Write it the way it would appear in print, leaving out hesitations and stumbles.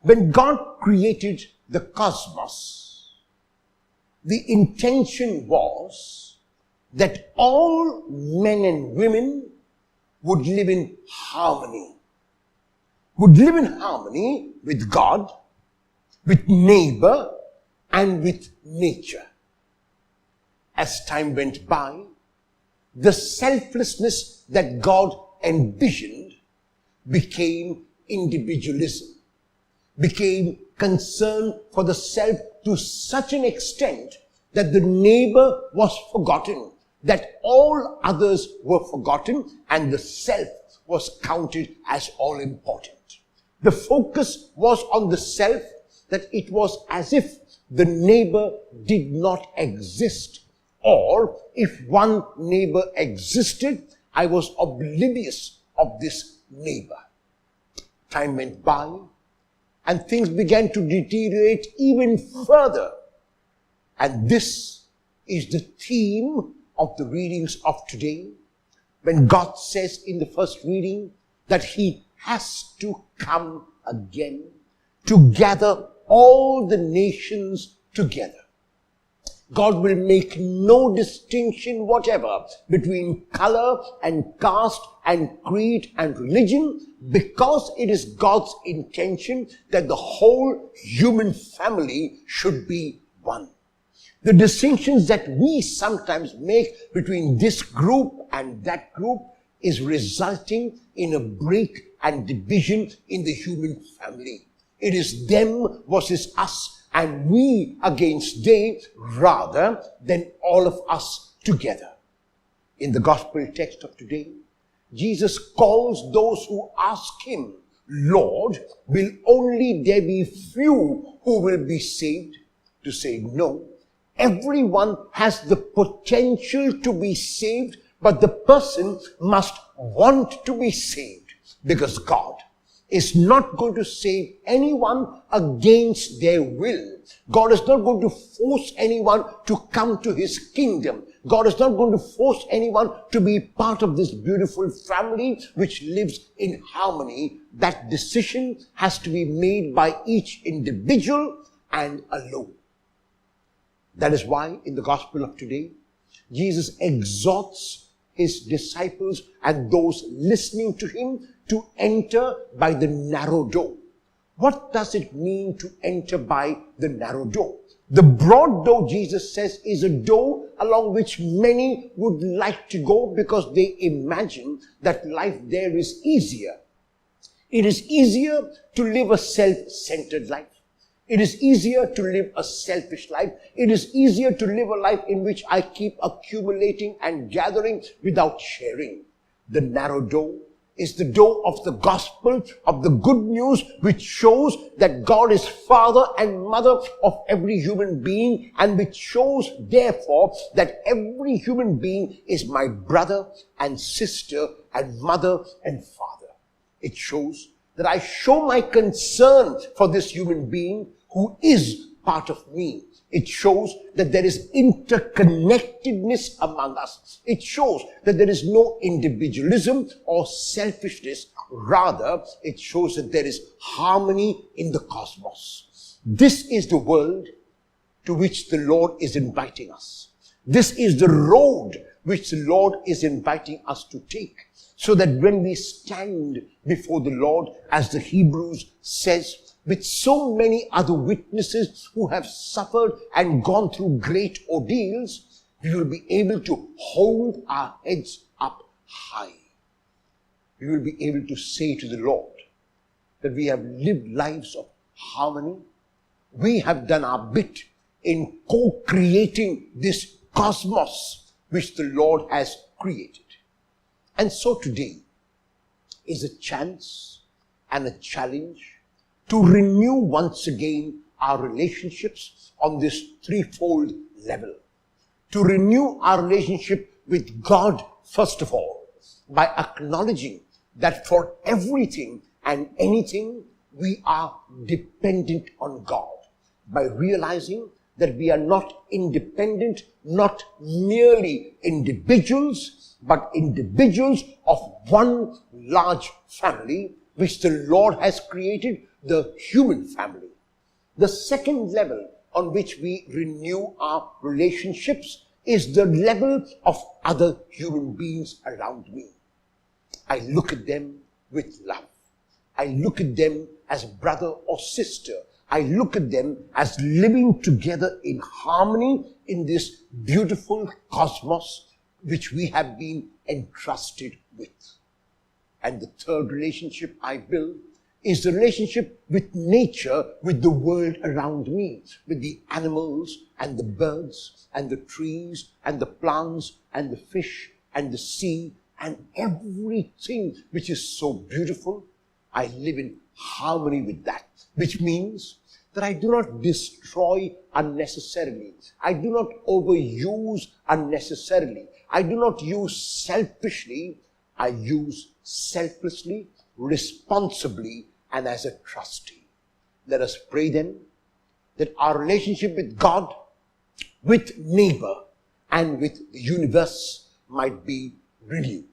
When God created the cosmos, the intention was that all men and women would live in harmony. Would live in harmony with God, with neighbor, and with nature. As time went by, the selflessness that God envisioned became individualism, became concern for the self to such an extent that the neighbor was forgotten, that all others were forgotten, and the self was counted as all important. The focus was on the self, that it was as if the neighbor did not exist, or if one neighbor existed, I was oblivious of this neighbor. Time went by, and things began to deteriorate even further. And this is the theme of the readings of today, when God says in the first reading that He has to come again to gather all the nations together. God will make no distinction whatever between color and caste and creed and religion, because it is God's intention that the whole human family should be one. The distinctions that we sometimes make between this group and that group is resulting in a break and division in the human family. It is them versus us, and we against they, rather than all of us together. In the gospel text of today, Jesus calls those who ask Him, Lord, will only there be few who will be saved? To say no. Everyone has the potential to be saved, but the person must want to be saved, because God is not going to save anyone against their will. God is not going to force anyone to come to His kingdom. God is not going to force anyone to be part of this beautiful family which lives in harmony. That decision has to be made by each individual and alone. That is why in the gospel of today, Jesus exhorts His disciples and those listening to Him to enter by the narrow door. What does it mean to enter by the narrow door? The broad door, Jesus says, is a door along which many would like to go because they imagine that life there is easier. It is easier to live a self-centered life. It is easier to live a selfish life. It is easier to live a life in which I keep accumulating and gathering without sharing. The narrow door is the door of the gospel, of the good news, which shows that God is father and mother of every human being, and which shows, therefore, that every human being is my brother and sister and mother and father. It shows that I show my concern for this human being who is part of me. It shows that there is interconnectedness among us. It shows that there is no individualism or selfishness. Rather, it shows that there is harmony in the cosmos. This is the world to which the Lord is inviting us. This is the road which the Lord is inviting us to take, so that when we stand before the Lord, as the Hebrews says, with so many other witnesses who have suffered and gone through great ordeals, we will be able to hold our heads up high. We will be able to say to the Lord that we have lived lives of harmony. We have done our bit in co-creating this cosmos which the Lord has created. And so today is a chance and a challenge to renew once again our relationships on this threefold level. To renew our relationship with God, first of all, by acknowledging that for everything and anything we are dependent on God. By realizing that we are not independent, not merely individuals, but individuals of one large family which the Lord has created, the human family. The second level on which we renew our relationships is the level of other human beings around me. I look at them with love. I look at them as brother or sister. I look at them as living together in harmony in this beautiful cosmos which we have been entrusted with. And the third relationship I build is the relationship with nature, with the world around me, with the animals and the birds and the trees and the plants and the fish and the sea and everything which is so beautiful. I live in harmony with that, which means that I do not destroy unnecessarily. I do not overuse unnecessarily. I do not use selfishly. I use selflessly, responsibly, and as a trustee. Let us pray then that our relationship with God, with neighbor, and with the universe might be renewed.